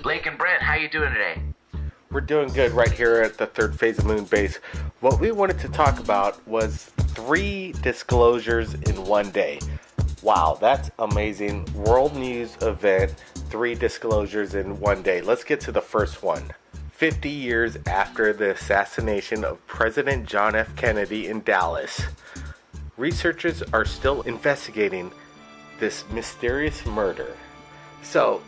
Blake and Brent, how you doing today? We're doing good right here at the third phase of Moon Base. What we wanted to talk about was 3 disclosures in one day. Wow, that's amazing. World news event, 3 disclosures in one day. Let's get to the first one. 50 years after the assassination of President John F. Kennedy in Dallas, researchers are still investigating this mysterious murder. So,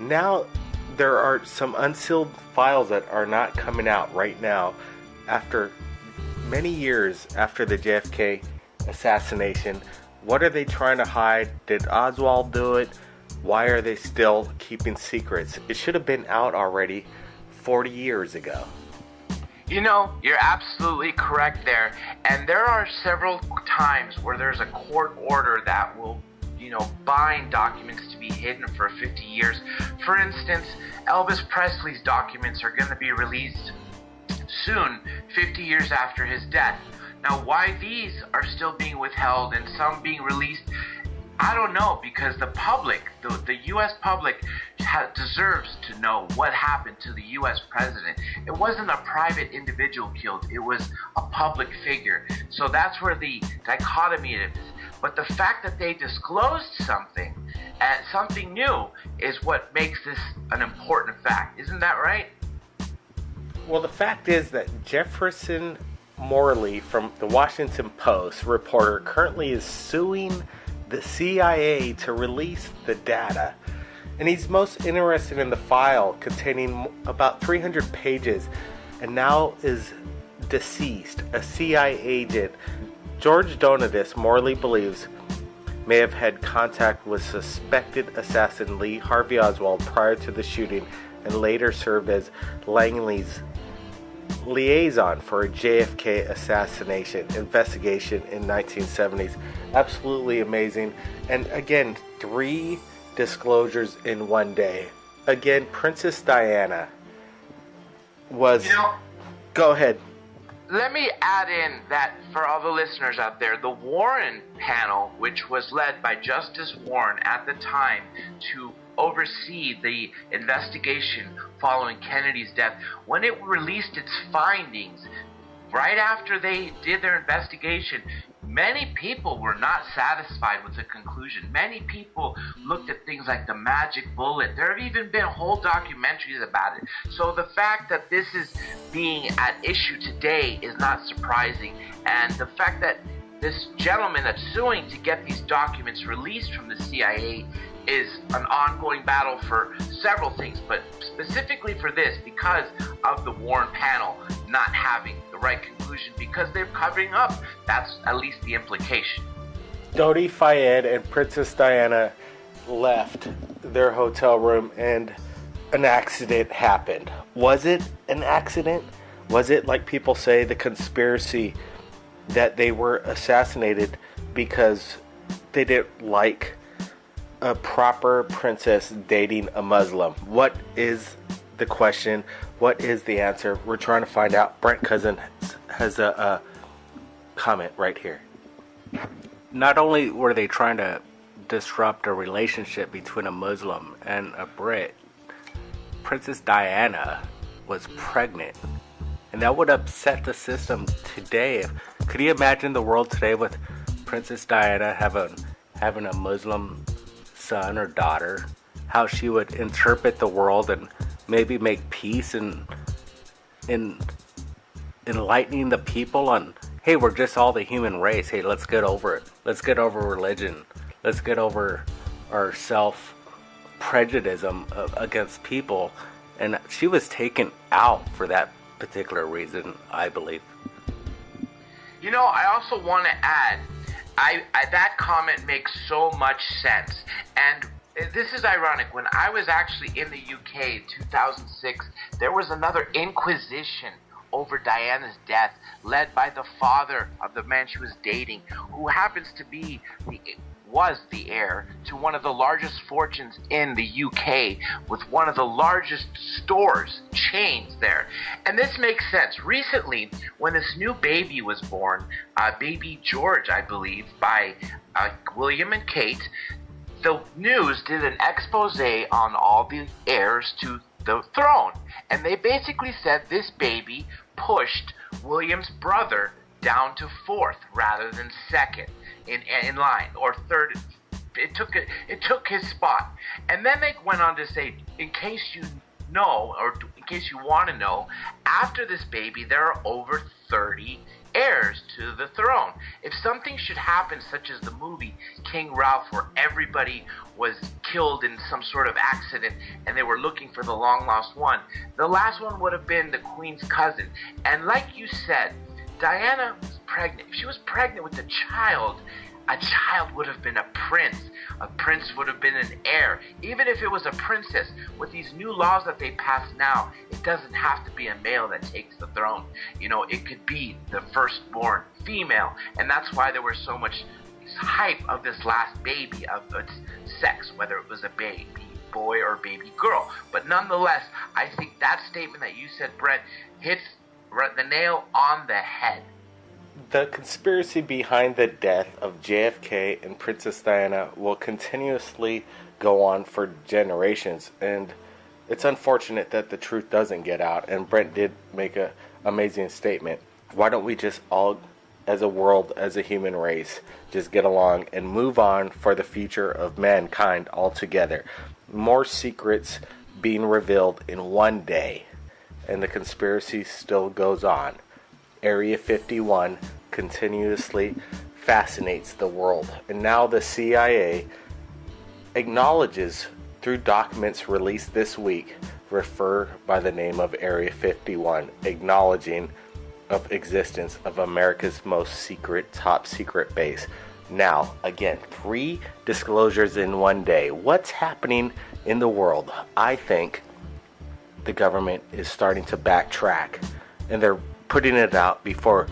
now there are some unsealed files that are not coming out right now after many years after the JFK assassination. What are they trying to hide? Did Oswald do it? Why are they still keeping secrets? It should have been out already 40 years ago. You know, you're absolutely correct there. And there are several times where there's a court order that will bind documents to be hidden for 50 years. For instance, Elvis Presley's documents are going to be released soon, 50 years after his death. Now, why these are still being withheld and some being released, I don't know, because the public, the U.S. public deserves to know what happened to the U.S. president. It wasn't a private individual killed, it was a public figure. So that's where the dichotomy is. But the fact that they disclosed something, and something new, is what makes this an important fact. Isn't that right? Well, the fact is that Jefferson Morley from the Washington Post reporter currently is suing the CIA to release the data. And he's most interested in the file containing about 300 pages and now is deceased, a CIA agent. George Donatus, Morley believes, may have had contact with suspected assassin Lee Harvey Oswald prior to the shooting and later served as Langley's liaison for a JFK assassination investigation in 1970s. Absolutely amazing. And again, 3 disclosures in one day. Again, Princess Diana was... Go ahead. Let me add in that for all the listeners out there, the Warren panel, which was led by Justice Warren at the time to oversee the investigation following Kennedy's death, when it released its findings, right after they did their investigation, many people were not satisfied with the conclusion. Many people looked at things like the magic bullet. There have even been whole documentaries about it. So the fact that this is being at issue today is not surprising. And the fact that this gentleman that's suing to get these documents released from the CIA is an ongoing battle for several things, but specifically for this, because of the Warren panel not having the right conclusion, because they're covering up. That's at least the implication. Dodi Fayed and Princess Diana left their hotel room and an accident happened. Was it an accident? Was it, like people say, the conspiracy that they were assassinated because they didn't like a proper princess dating a Muslim? What is the question? What is the answer? We're trying to find out. Brent Cousin has a comment right here. Not only were they trying to disrupt a relationship between a Muslim and a Brit, Princess Diana was pregnant. And that would upset the system today. Could you imagine the world today with Princess Diana having a Muslim son or daughter? How she would interpret the world and maybe make peace and enlightening the people on, hey, we're just all the human race. Hey, let's get over it. Let's get over religion. Let's get over our self-prejudice against people. And she was taken out for that particular reason, I believe. I also want to add, that comment makes so much sense. And this is ironic. When I was actually in the UK in 2006, there was another inquisition over Diana's death, led by the father of the man she was dating, who happens to be was the heir to one of the largest fortunes in the UK, with one of the largest stores chains there. And this makes sense. Recently, when this new baby was born, baby George, I believe, by William and Kate, the news did an expose on all the heirs to the throne, and they basically said this baby pushed William's brother down to fourth rather than second in line, or third. It took his spot. And then they went on to say, in case you know, or in case you want to know, after this baby there are over 30 heirs to the throne. If something should happen, such as the movie King Ralph, where everybody was killed in some sort of accident and they were looking for the long lost one, the last one would have been the Queen's cousin. And like you said, Diana was pregnant. If she was pregnant with a child would have been a prince. A prince would have been an heir. Even if it was a princess, with these new laws that they pass now, it doesn't have to be a male that takes the throne. You know, it could be the firstborn female. And that's why there was so much hype of this last baby, of its sex, whether it was a baby boy or baby girl. But nonetheless, I think that statement that you said, Brett, hits the nail on the head. The conspiracy behind the death of JFK and Princess Diana will continuously go on for generations, and it's unfortunate that the truth doesn't get out. And Brent did make an amazing statement. Why don't we just all, as a world, as a human race, just get along and move on for the future of mankind altogether? More secrets being revealed in one day, and the conspiracy still goes on. Area 51 continuously fascinates the world, and now the CIA acknowledges through documents released this week refer by the name of Area 51, acknowledging of existence of America's most secret, top secret base. Now, again, 3 disclosures in one day. What's happening in the world? I think the government is starting to backtrack, and they're putting it out before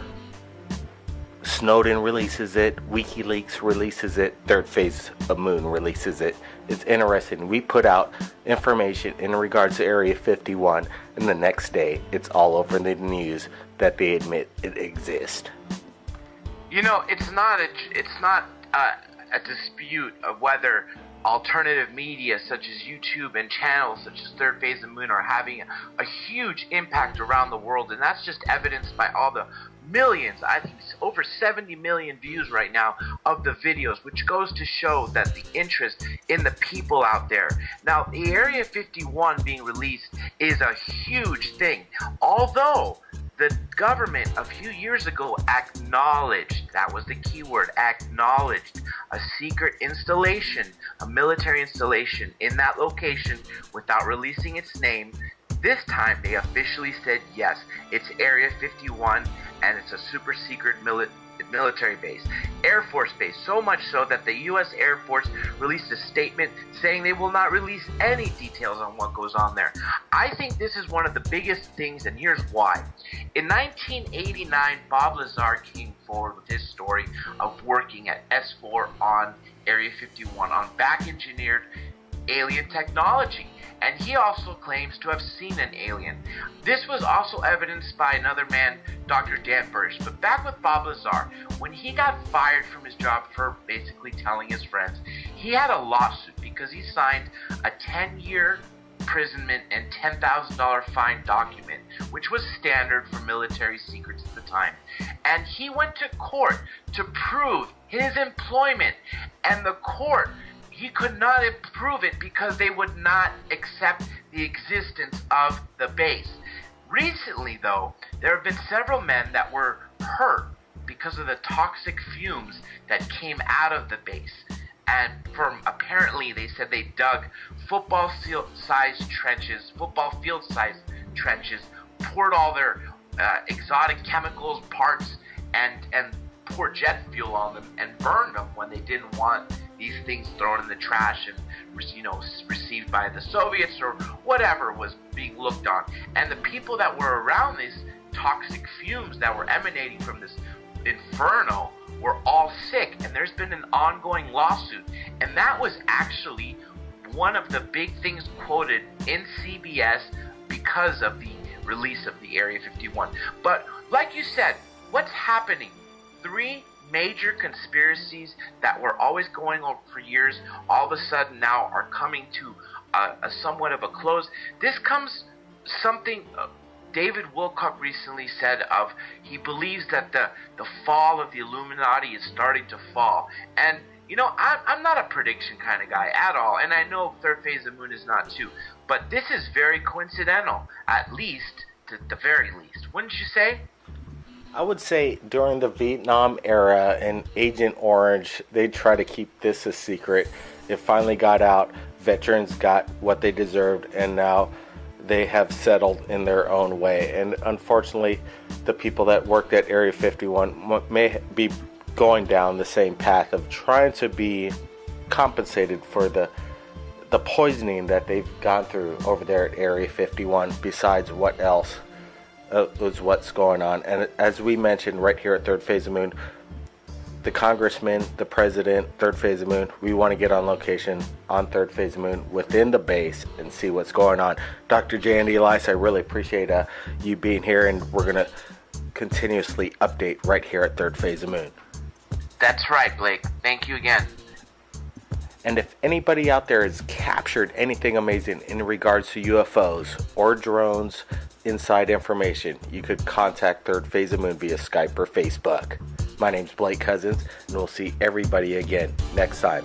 Snowden releases it, WikiLeaks releases it, Third Phase of Moon releases it. It's interesting. We put out information in regards to Area 51, and the next day it's all over the news that they admit it exists. You know, it's not a dispute of whether alternative media such as YouTube and channels such as Third Phase of Moon are having a huge impact around the world, and that's just evidenced by all the millions, I think it's over 70 million views right now of the videos, which goes to show that the interest in the people out there. Now, the Area 51 being released is a huge thing, although the government a few years ago acknowledged, that was the key word, acknowledged a secret installation, a military installation in that location without releasing its name. This time they officially said yes, it's Area 51 and it's a super secret military base, Air Force base, so much so that the U.S. Air Force released a statement saying they will not release any details on what goes on there. I think this is one of the biggest things, and here's why. In 1989, Bob Lazar came forward with his story of working at S4 on Area 51 on back-engineered alien technology. And he also claims to have seen an alien. This was also evidenced by another man, Dr. Dan Burrish. But back with Bob Lazar, when he got fired from his job for basically telling his friends, he had a lawsuit because he signed a 10-year imprisonment and $10,000 fine document, which was standard for military secrets at the time. And he went to court to prove his employment, and the court, he could not prove it because they would not accept the existence of the base. Recently, though, there have been several men that were hurt because of the toxic fumes that came out of the base. And apparently they said they dug football field-sized trenches, poured all their exotic chemicals, parts, and poured jet fuel on them and burned them when they didn't want these things thrown in the trash and, received by the Soviets or whatever was being looked on. And the people that were around these toxic fumes that were emanating from this inferno were all sick, and there's been an ongoing lawsuit. And that was actually one of the big things quoted in CBS because of the release of the Area 51. But like you said, what's happening? 3 major conspiracies that were always going on for years, all of a sudden now are coming to a somewhat of a close. This comes something David Wilcock recently said of, he believes that the fall of the Illuminati is starting to fall. And, you know, I'm not a prediction kind of guy at all, and I know third phase of the moon is not too, but this is very coincidental, at least, to the very least. Wouldn't you say? I would say during the Vietnam era and Agent Orange, they try to keep this a secret. It finally got out. Veterans got what they deserved, and now they have settled in their own way. And unfortunately, the people that worked at Area 51 may be going down the same path of trying to be compensated for the poisoning that they've gone through over there at Area 51, besides what else was what's going on. And as we mentioned right here at Third Phase of Moon, the congressman, the president, Third Phase of Moon, we want to get on location on Third Phase of Moon within the base and see what's going on. Dr. J. Andy Elias, I really appreciate you being here, and we're going to continuously update right here at Third Phase of Moon. That's right, Blake. Thank you again. And if anybody out there has captured anything amazing in regards to UFOs or drones, inside information, you could contact Third Phase of Moon via Skype or Facebook. My name's Blake Cousins, and we'll see everybody again next time.